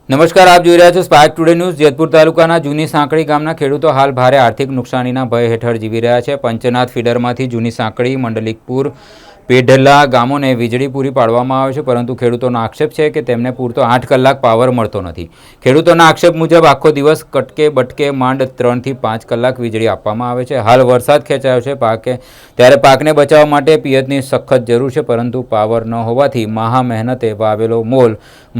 નમસ્કાર, આપ જોઈ રહ્યા છો સ્પાર્ક ટુડે ન્યૂઝ। જેતપુર તાલુકાના જૂની સાંકળી ગામના ખેડૂતો હાલ ભારે આર્થિક નુકસાનીના ભય હેઠળ જીવી રહ્યા છે। પંચનાથ ફીડરમાંથી જૂની સાંકળી, મંડલિકપુર, પેઢલા ગામોને વીજળી પૂરી પાડવામાં આવે છે, પરંતુ ખેડૂતોનો આક્ષેપ છે કે તેમને પૂરતો 8 કલાક પાવર મળતો નથી। ખેડૂતોના આક્ષેપ મુજબ આખો દિવસ કટકે બટકે માંડ 3 થી 5 કલાક વીજળી આપવામાં આવે છે। હાલ વરસાદ ખેંચાયો છે ત્યારે પાકને બચાવવા માટે પિયતની સખત જરૂર છે, પરંતુ પાવર ન હોવાથી મહા મહેનતે વાવેલો મોલ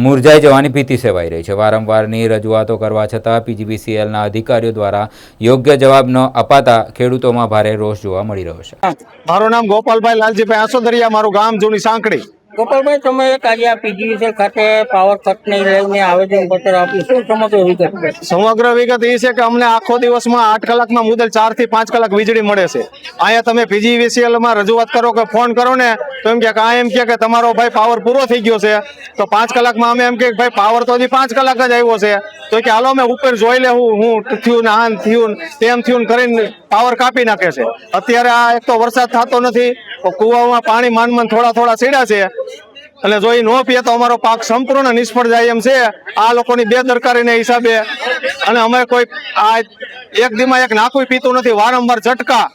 મુરઝાઈ જવાની ભીતિ સેવાઈ રહી છે। વારંવારની રજૂઆતો કરવા છતાં પીજીવીસીએલના અધિકારીઓ દ્વારા યોગ્ય જવાબ ન અપાતા ખેડૂતોમાં ભારે રોષ જોવા મળી રહ્યો છે। મારું નામ ગોપાલભાઈ લાલજીભાઈ આસોદરિયા, મારું ગામ જૂની સાંકળી। ગોપાલભાઈ, તમે એક આજે આ પીજીવીસીએલ ખાતે પાવર કટને લઈને આવેદન પત્ર આપ્યું, શું સમગ્ર વિગત? સમગ્ર વિગત એ છે કે અમને આખો દિવસમાં 8 કલાકમાં મુદલ 4 થી 5 કલાક વીજળી મળે છે। અહીંયા તમે પીજીવીસીએલ માં રજૂઆત કરો કે ફોન કરો ને તો એમ કે તમારો ભાઈ પાવર પૂરો થઈ ગયો છે, તો 5 કલાકમાં અમે એમ કે ભાઈ પાવર તો હજી 5 કલાક જ આવ્યો છે, તો કે હાલો અમે ઉપર જોઈ લે હું થયું ને આમ થયું તેમ થયું કરીને પાવર કાપી નાખે છે। અત્યારે આ એક તો વરસાદ થતો નથી, કુવામાં પાણી માંડ થોડા સીડા છે, અને જો એ ન પીએ તો અમારો પાક સંપૂર્ણ નિષ્ફળ જાય એમ છે। આ લોકોની બેદરકારીના હિસાબે, અને અમે કોઈ આ એક દીમાં એક નાખું પીતું નથી। વારંવાર ઝટકા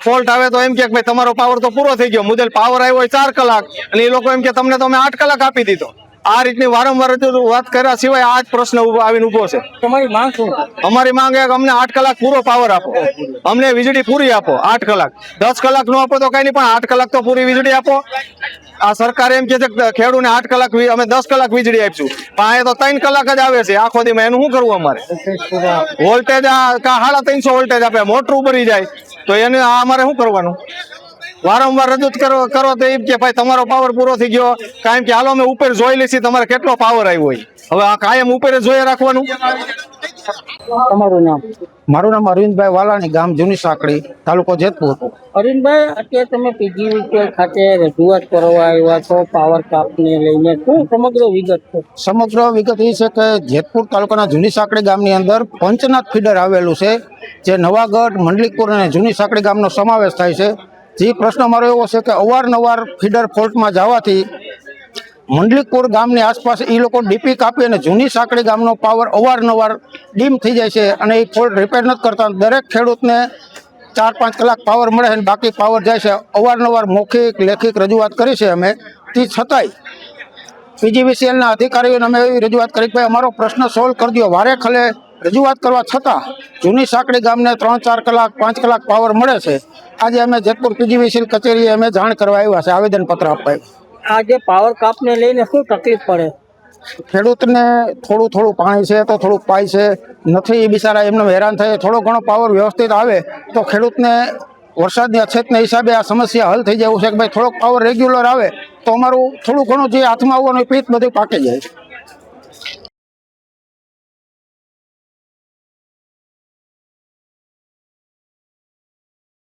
ફોલ્ટ આવે તો એમ કે ભાઈ તમારો પાવર તો પૂરો થઈ ગયો, મુદલ પાવર આવ્યો હોય 4 કલાક, અને એ લોકો એમ કે તમને તો અમે 8 કલાક આપી દીધો। આ રીતની વારંવાર વાત કર્યા સિવાય આ જ પ્રશ્ન આવીને ઉભો છે। તમારી માંગ શું? અમારી માંગ છે કે અમને 8 કલાક પૂરો પાવર આપો, અમને વીજળી પૂરી આપો। 8 કલાક, 10 કલાક નો આપો તો કઈ નહીં, પણ 8 કલાક તો પૂરી વીજળી આપો। આ સરકાર એમ કે છે કે ખેડૂતને 8 કલાક, અમે 10 કલાક વીજળી આપીશું, પણ આ તો 3 કલાક જ આવે છે આખો દીમાં। એનું શું કરવું અમારે? વોલ્ટેજ 350 વોલ્ટેજ આપે, મોટરું ભરી જાય, તો એને અમારે શું કરવાનું? વારંવાર રજૂઆત કરો તો એમ કે ભાઈ તમારો પાવર પૂરો થઈ ગયો, કાયમ કે હાલો અમે ઉપર જોઈ લઈશું તમારે કેટલો પાવર આવ્યો હોય। હવે આ કાયમ ઉપર જોઈ રાખવાનું। તમારું નામ? મારું નામ અરવિંદભાઈ વાલાણી, ગામ જૂની સાંકળી, તાલુકો જેતપુર। અરવિંદભાઈ, અત્યારે તમે પીજીવીસીએલ ખાતે રજૂઆત કરવા આવ્યા છો પાવર કાપને લઈને, શું સમગ્ર વિગત છે? સમગ્ર વિગત એ છે કે જેતપુર તાલુકાના જૂની સાંકળી ગામની અંદર પંચનાથ ફીડર આવેલું છે, જે નવાગઢ, મંડલિકપુર અને જૂની સાંકળી ગામનો સમાવેશ થાય છે। જે પ્રશ્ન મારો એવો છે કે અવારનવાર ફીડર ફોલ્ટમાં જવાથી મંડલિકપુર ગામની આસપાસ એ લોકો ડીપી કાપી અને જૂની સાંકળી ગામનો પાવર અવારનવાર ડીમ થઈ જાય છે, અને એ ફોલ્ટ રિપેર નથી કરતા। દરેક ખેડૂતને 4-5 કલાક પાવર મળે છે, બાકી પાવર જાય છે। અવારનવાર મૌખિક લેખિત રજૂઆત કરી છે અમે, તે છતાંય પીજીવીસીએલના અધિકારીઓને અમે એવી રજૂઆત કરી કે અમારો પ્રશ્ન સોલ્વ કરી દો। વારે ખલે રજૂઆત કરવા છતાં જૂની સાંકળી ગામને 3-4 કલાક 5 કલાક પાવર મળે છે। આજે અમે જેતપુર પીજીવીસીએલ કચેરીએ અમે જાણ કરવા આવ્યા છે, આવેદનપત્ર આપવા। આજે પાવર કાપને લઈને શું તકલીફ પડે? ખેડૂતને થોડું પાણી છે તો થોડુંક પાય છે નથી, એ બિચારા એમને હેરાન થાય। થોડો ઘણો પાવર વ્યવસ્થિત આવે તો ખેડૂતને વરસાદની અછતના હિસાબે આ સમસ્યા હલ થઈ જાય એવું છે કે ભાઈ થોડોક પાવર રેગ્યુલર આવે તો અમારું થોડું ઘણું જે હાથમાં આવવાનું પીત બધું પાકી જાય।